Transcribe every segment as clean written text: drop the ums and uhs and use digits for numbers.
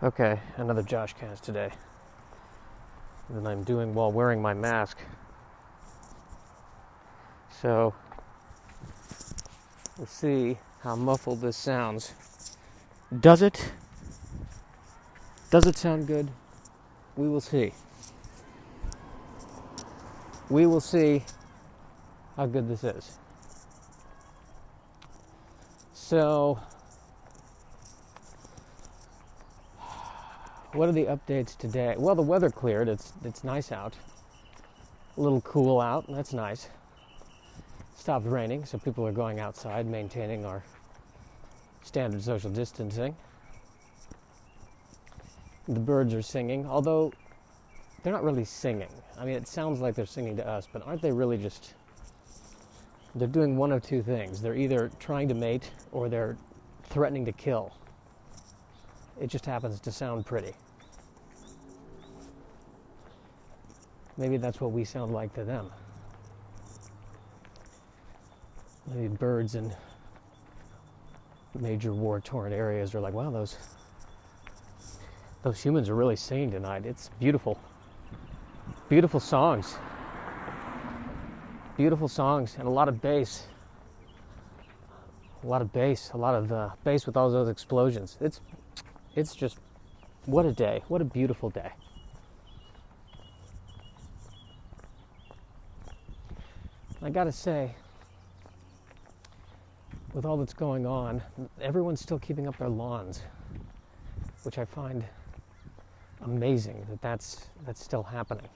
Okay, another Josh Cast today. That I'm doing while wearing my mask. So, we'll see how muffled this sounds. Does it? Does it sound good? We will see. We will see how good this is. So, what are the updates today? Well, the weather cleared. It's nice out. A little cool out. That's nice. Stopped raining, so people are going outside, maintaining our standard social distancing. The birds are singing, although they're not really singing. I mean, it sounds like they're singing to us, but aren't they really just... They're doing one of two things. They're either trying to mate or they're threatening to kill. It just happens to sound pretty. Maybe that's what we sound like to them. Maybe birds in major war-torn areas are like, wow, those humans are really singing tonight. It's beautiful. Beautiful songs. Beautiful songs and a lot of bass. A lot of bass with all those explosions. It's just, what a day. What a beautiful day. I gotta say, with all that's going on, everyone's still keeping up their lawns, which I find amazing that's still happening.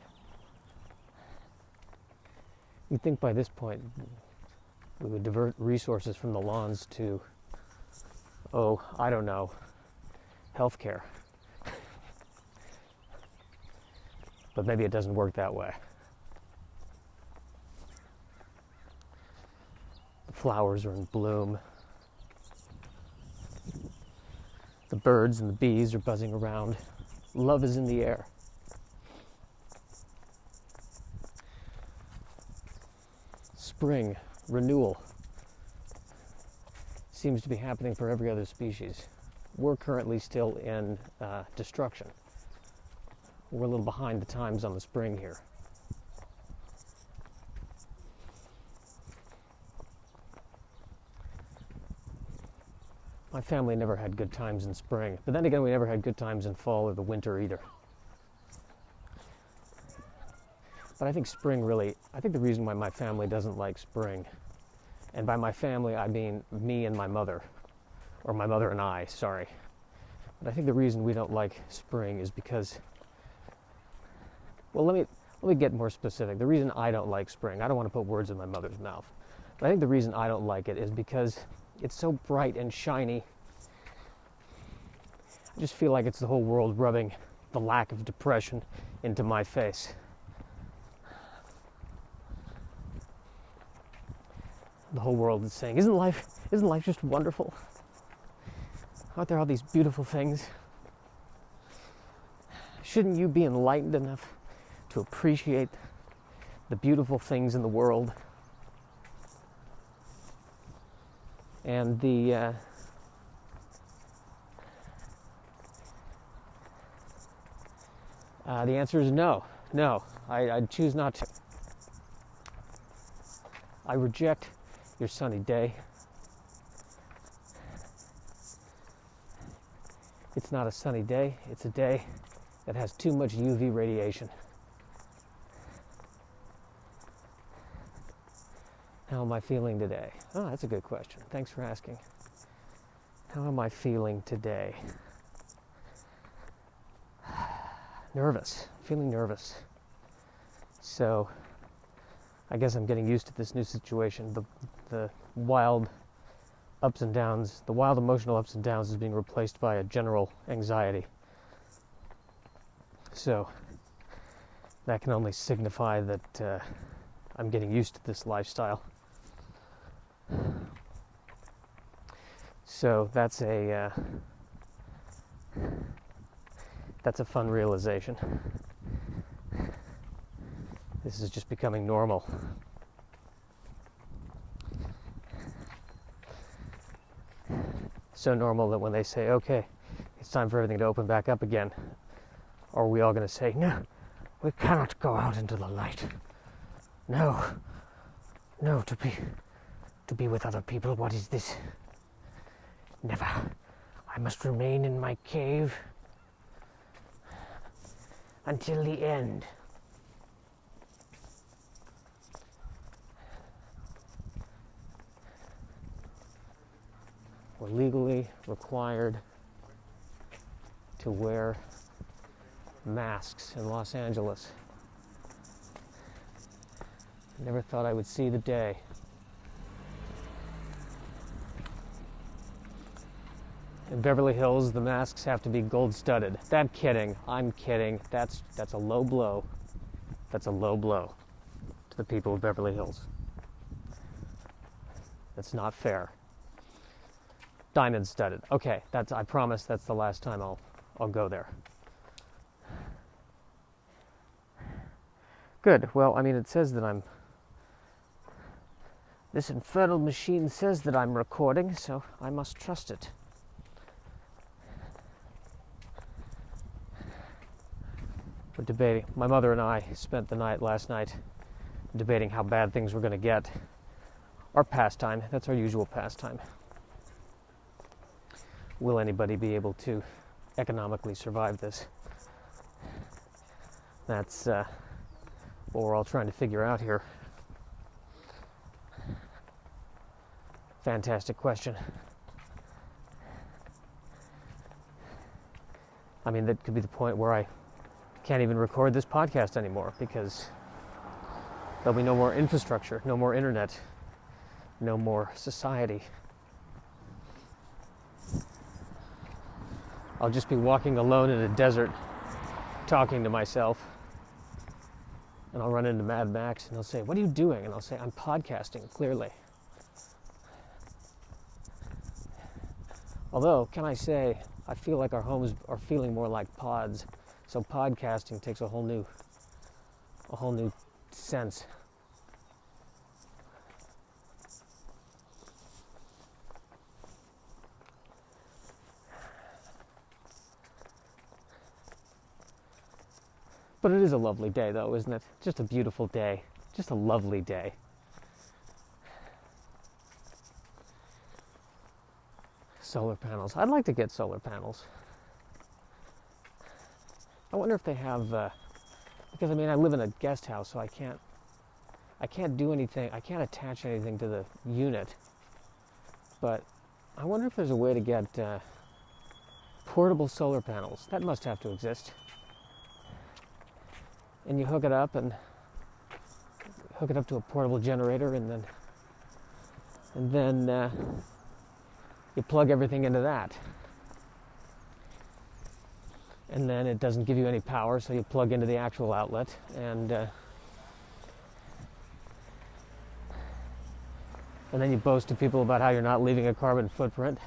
You'd think by this point we would divert resources from the lawns to, I don't know, healthcare. But maybe it doesn't work that way. The flowers are in bloom. The birds and the bees are buzzing around. Love is in the air. Spring, renewal, seems to be happening for every other species. We're currently still in destruction. We're a little behind the times on the spring here. My family never had good times in spring, but then again, we never had good times in fall or the winter either. But I think the reason why my family doesn't like spring, and by my family I mean me and my mother, or my mother and I, sorry. But I think the reason we don't like spring is because, well, let me get more specific. The reason I don't like spring, I don't want to put words in my mother's mouth, but I think the reason I don't like it is because it's so bright and shiny. I just feel like it's the whole world rubbing the lack of depression into my face. The whole world is saying, isn't life just wonderful? Aren't there all these beautiful things? Shouldn't you be enlightened enough to appreciate the beautiful things in the world? And the answer is no. No, I choose not to. I reject your sunny day. It's not a sunny day. It's a day that has too much UV radiation. How am I feeling today? Oh, that's a good question. Thanks for asking. How am I feeling today? Nervous. Feeling nervous. So, I guess I'm getting used to this new situation. The wild ups and downs, the wild emotional ups and downs is being replaced by a general anxiety. So, that can only signify that I'm getting used to this lifestyle. So that's a fun realization. This is just becoming normal. So normal that when they say, okay, it's time for everything to open back up again. Or are we all going to say, no, we cannot go out into the light. No, to be with other people, what is this? Never. I must remain in my cave until the end. We're legally required to wear masks in Los Angeles. Never thought I would see the day. In Beverly Hills, the masks have to be gold-studded. I'm kidding. That's a low blow. That's a low blow to the people of Beverly Hills. That's not fair. Diamond-studded. Okay, I promise that's the last time I'll go there. Good. Well, I mean, it says that this infernal machine says that I'm recording, so I must trust it. We're debating. My mother and I spent the night last night debating how bad things were going to get. Our pastime. That's our usual pastime. Will anybody be able to economically survive this? That's what we're all trying to figure out here. Fantastic question. I mean, that could be the point where I can't even record this podcast anymore because there'll be no more infrastructure, no more internet, no more society. I'll just be walking alone in a desert, talking to myself, and I'll run into Mad Max, and he'll say, "What are you doing?" And I'll say, "I'm podcasting, clearly." Although, can I say, I feel like our homes are feeling more like pods, so podcasting takes a whole new sense. But it is a lovely day, though, isn't it? Just a beautiful day. Just a lovely day. Solar panels. I'd like to get solar panels. I wonder if they have, because I mean, I live in a guest house, so I can't do anything. I can't attach anything to the unit. But I wonder if there's a way to get portable solar panels. That must have to exist. And you hook it up to a portable generator, and then you plug everything into that. And then it doesn't give you any power, so you plug into the actual outlet, and then you boast to people about how you're not leaving a carbon footprint,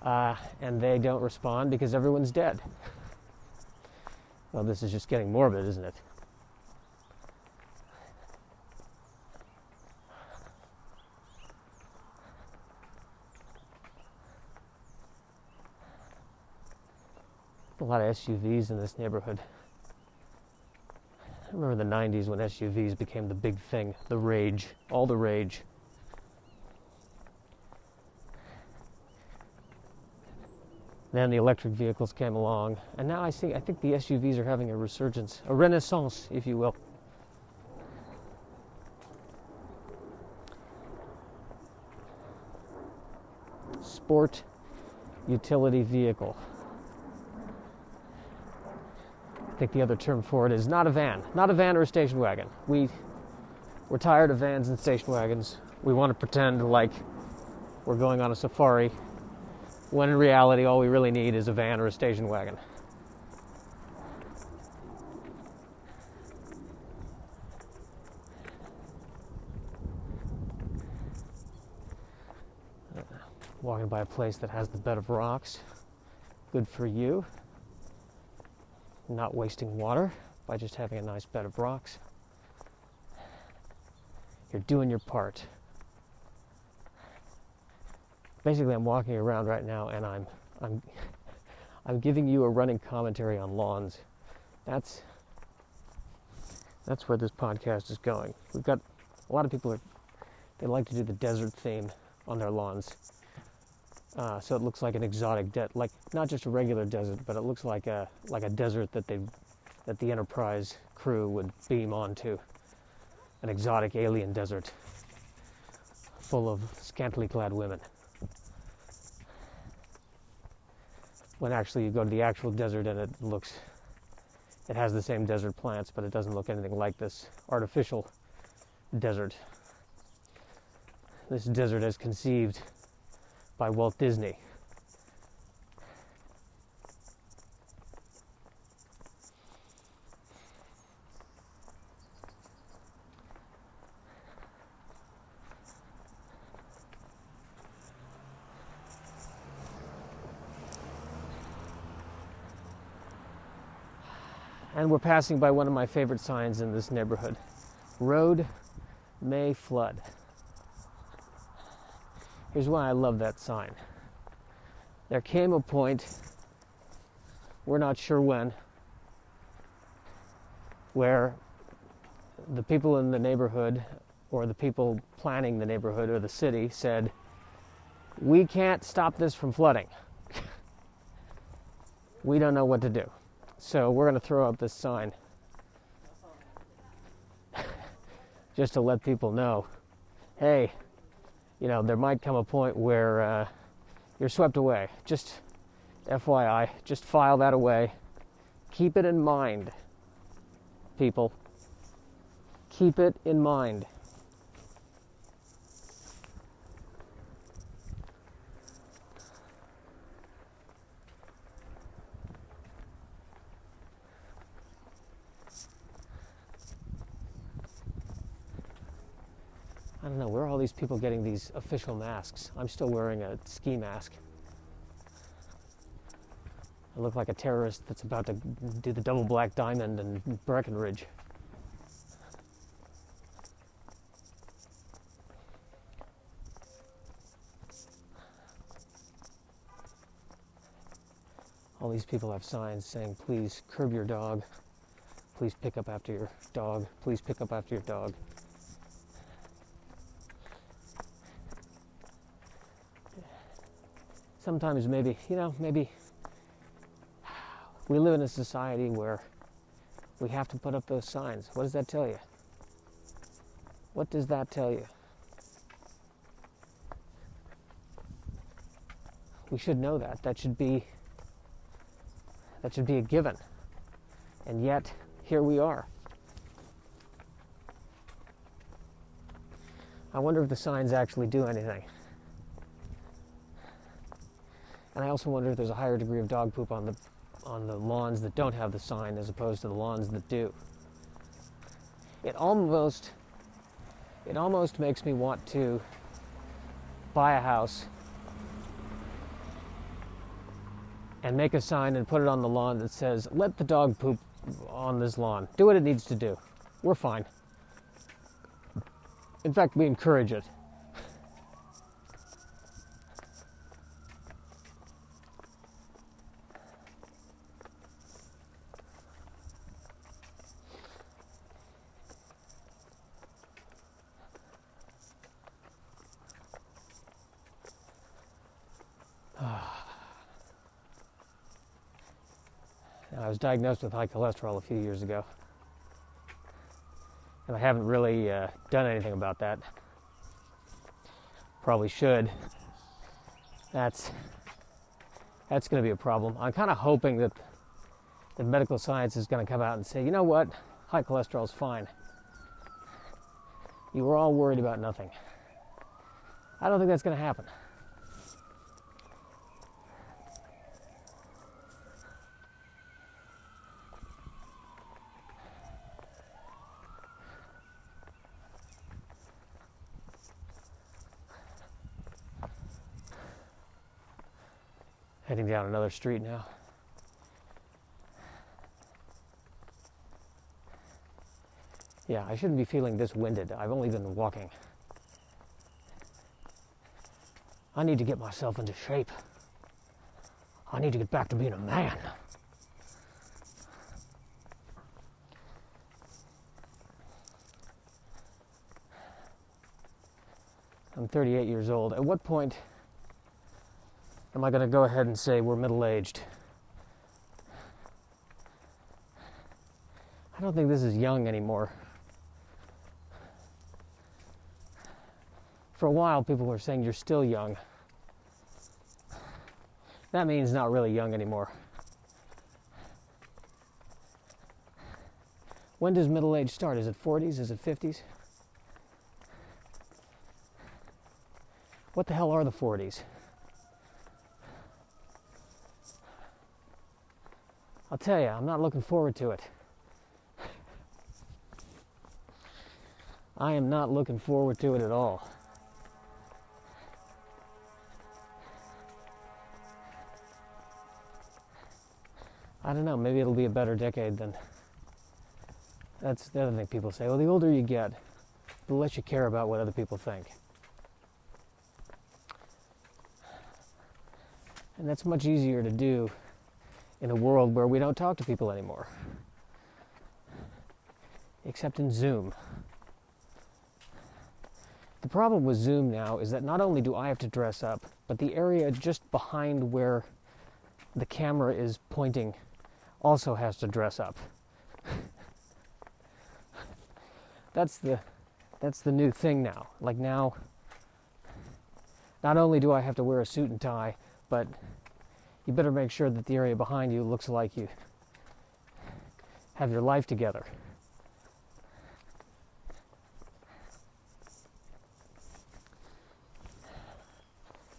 and they don't respond because everyone's dead. Well, this is just getting morbid, isn't it? A lot of SUVs in this neighborhood. I remember the 90s when SUVs became the big thing, the rage, all the rage. Then the electric vehicles came along, and now I think the SUVs are having a resurgence, a renaissance, if you will. Sport utility vehicle. I think the other term for it is not a van or a station wagon. We're tired of vans and station wagons. We want to pretend like we're going on a safari, when in reality all we really need is a van or a station wagon. Walking by a place that has the bed of rocks. Good for you. Not wasting water by just having a nice bed of rocks. You're doing your part. Basically, I'm walking around right now, and I'm I'm giving you a running commentary on lawns. That's where this podcast is going. We've got a lot of people they like to do the desert theme on their lawns. So it looks like an exotic like not just a regular desert, but it looks like a desert that the Enterprise crew would beam onto, an exotic alien desert full of scantily clad women. When actually you go to the actual desert and it has the same desert plants, but it doesn't look anything like this artificial desert. This desert is conceived by Walt Disney. And we're passing by one of my favorite signs in this neighborhood. Road may flood. Here's why I love that sign. There came a point, we're not sure when, where the people in the neighborhood or the people planning the neighborhood or the city said, we can't stop this from flooding. We don't know what to do. So we're going to throw up this sign just to let people know, hey, there might come a point where you're swept away. Just FYI, just file that away. Keep it in mind, people. Keep it in mind. I don't know, where are all these people getting these official masks? I'm still wearing a ski mask. I look like a terrorist that's about to do the double black diamond in Breckenridge. All these people have signs saying, please curb your dog. Please pick up after your dog. Please pick up after your dog. Sometimes maybe we live in a society where we have to put up those signs. What does that tell you? What does that tell you? We should know that. That should be a given. And yet, here we are. I wonder if the signs actually do anything. And I also wonder if there's a higher degree of dog poop on the lawns that don't have the sign as opposed to the lawns that do. It almost makes me want to buy a house and make a sign and put it on the lawn that says, let the dog poop on this lawn. Do what it needs to do. We're fine. In fact, we encourage it. I was diagnosed with high cholesterol a few years ago, and I haven't really done anything about that. Probably should. That's going to be a problem. I'm kind of hoping that the medical science is going to come out and say, you know what, high cholesterol is fine. You were all worried about nothing. I don't think that's going to happen. Heading down another street now. Yeah, I shouldn't be feeling this winded. I've only been walking. I need to get myself into shape. I need to get back to being a man. I'm 38 years old. At what point am I going to go ahead and say we're middle-aged? I don't think this is young anymore. For a while, people were saying you're still young. That means not really young anymore. When does middle age start? Is it 40s? Is it 50s? What the hell are the 40s? I'll tell you, I'm not looking forward to it. I am not looking forward to it at all. I don't know, maybe it'll be a better decade than... That's the other thing people say. Well, the older you get, the less you care about what other people think. And that's much easier to do in a world where we don't talk to people anymore. Except in Zoom. The problem with Zoom now is that not only do I have to dress up, but the area just behind where the camera is pointing also has to dress up. That's the new thing now. Like now, not only do I have to wear a suit and tie, but you better make sure that the area behind you looks like you have your life together.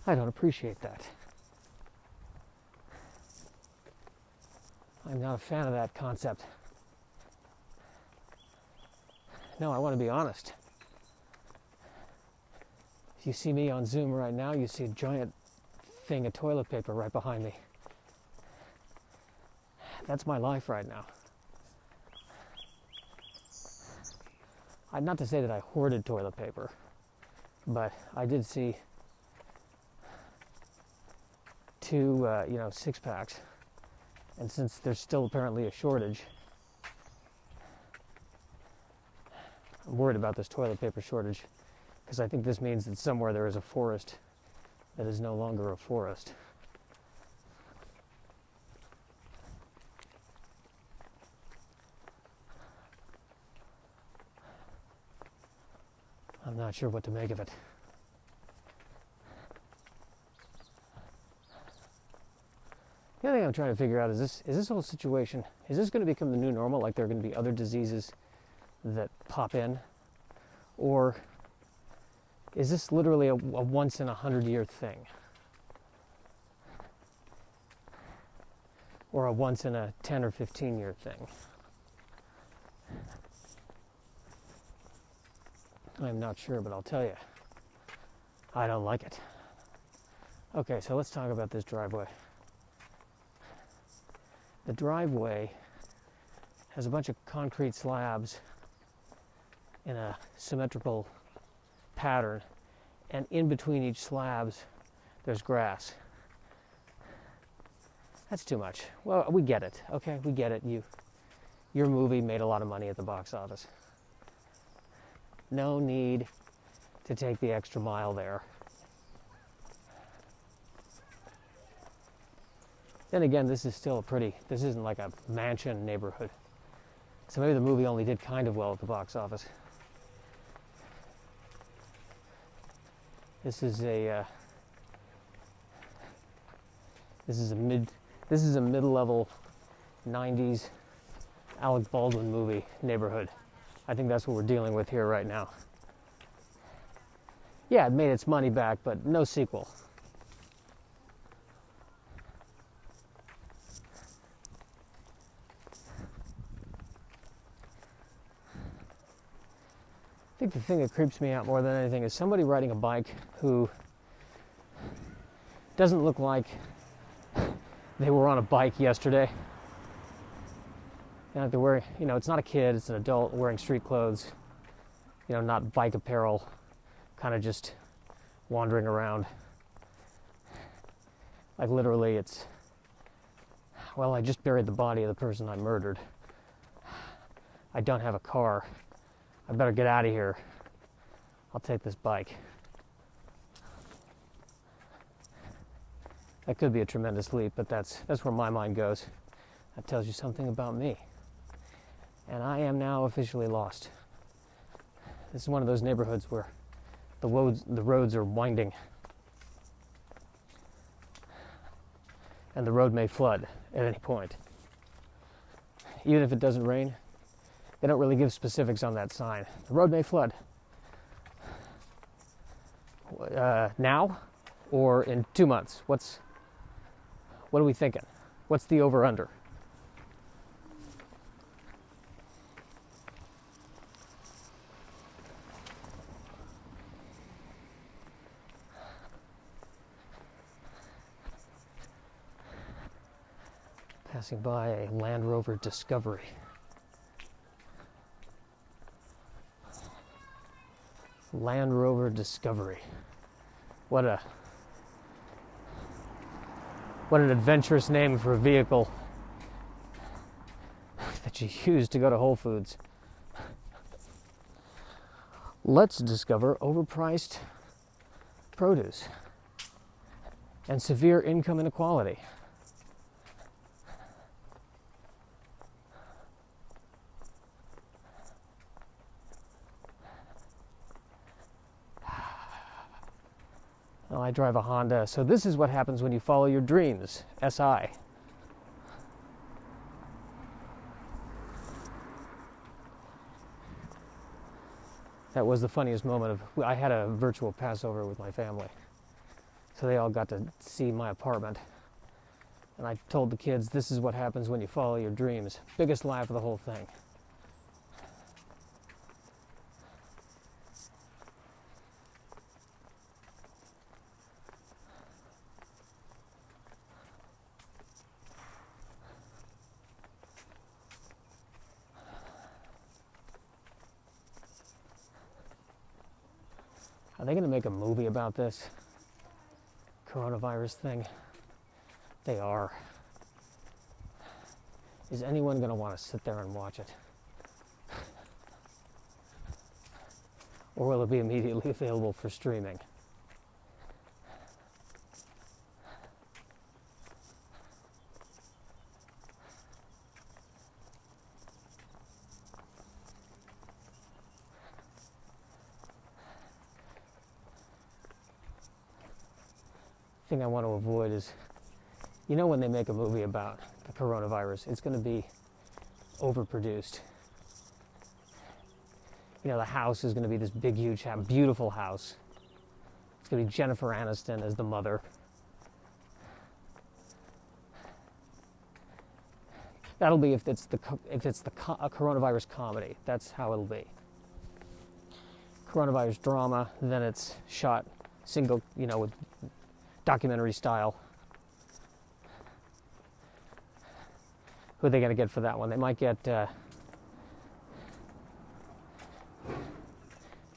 I don't appreciate that. I'm not a fan of that concept. No, I want to be honest. If you see me on Zoom right now, you see a giant thing of toilet paper right behind me. That's my life right now. Not to say that I hoarded toilet paper, but I did see two, six-packs. And since there's still apparently a shortage, I'm worried about this toilet paper shortage, because I think this means that somewhere there is a forest that is no longer a forest. I'm not sure what to make of it. The other thing I'm trying to figure out is this whole situation, is this going to become the new normal, like there are going to be other diseases that pop in? Or is this literally a once in 100-year thing? Or a once in a 10 or 15-year thing? I'm not sure, but I'll tell you, I don't like it. Okay, so let's talk about this driveway. The driveway has a bunch of concrete slabs in a symmetrical pattern, and in between each slabs there's grass. That's too much. Well, we get it, okay? We get it. Your movie made a lot of money at the box office. No need to take the extra mile there. Then again, this isn't like a mansion neighborhood. So maybe the movie only did kind of well at the box office. This is a mid-level 90s Alec Baldwin movie neighborhood. I think that's what we're dealing with here right now. Yeah, it made its money back, but no sequel. I think the thing that creeps me out more than anything is somebody riding a bike who doesn't look like they were on a bike yesterday. They're wearing, it's not a kid, it's an adult wearing street clothes, not bike apparel, kind of just wandering around. Like literally it's Well, I just buried the body of the person I murdered. I don't have a car. I better get out of here. I'll take this bike. That could be a tremendous leap, but that's where my mind goes. That tells you something about me. And I am now officially lost. This is one of those neighborhoods where the roads are winding. And the road may flood at any point. Even if it doesn't rain, they don't really give specifics on that sign. The road may flood. Now or in 2 months? What are we thinking? What's the over-under? Passing by a Land Rover Discovery. Land Rover Discovery. What an adventurous name for a vehicle that you use to go to Whole Foods. Let's discover overpriced produce and severe income inequality. Well, I drive a Honda, so this is what happens when you follow your dreams. SI. That was the funniest moment of, I had a virtual Passover with my family. So they all got to see my apartment. And I told the kids, this is what happens when you follow your dreams. Biggest laugh of the whole thing. Are they going to make a movie about this coronavirus thing? They are. Is anyone going to want to sit there and watch it? Or will it be immediately available for streaming? The thing I want to avoid is, you know, when they make a movie about the coronavirus, it's going to be overproduced. You know, the house is going to be this big, huge, beautiful house. It's going to be Jennifer Aniston as the mother. That'll be if it's a coronavirus comedy. That's how it'll be. Coronavirus drama, then it's shot single, you know, with documentary style. Who are they going to get for that one? They might get Gary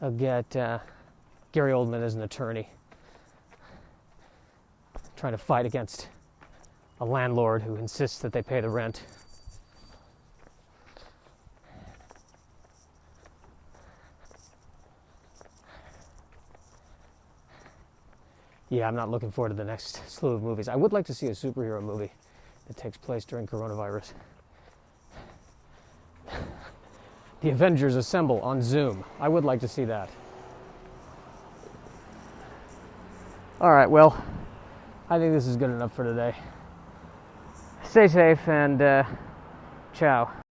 Oldman as an attorney, trying to fight against a landlord who insists that they pay the rent. Yeah, I'm not looking forward to the next slew of movies. I would like to see a superhero movie that takes place during coronavirus. The Avengers assemble on Zoom. I would like to see that. All right, well, I think this is good enough for today. Stay safe and ciao.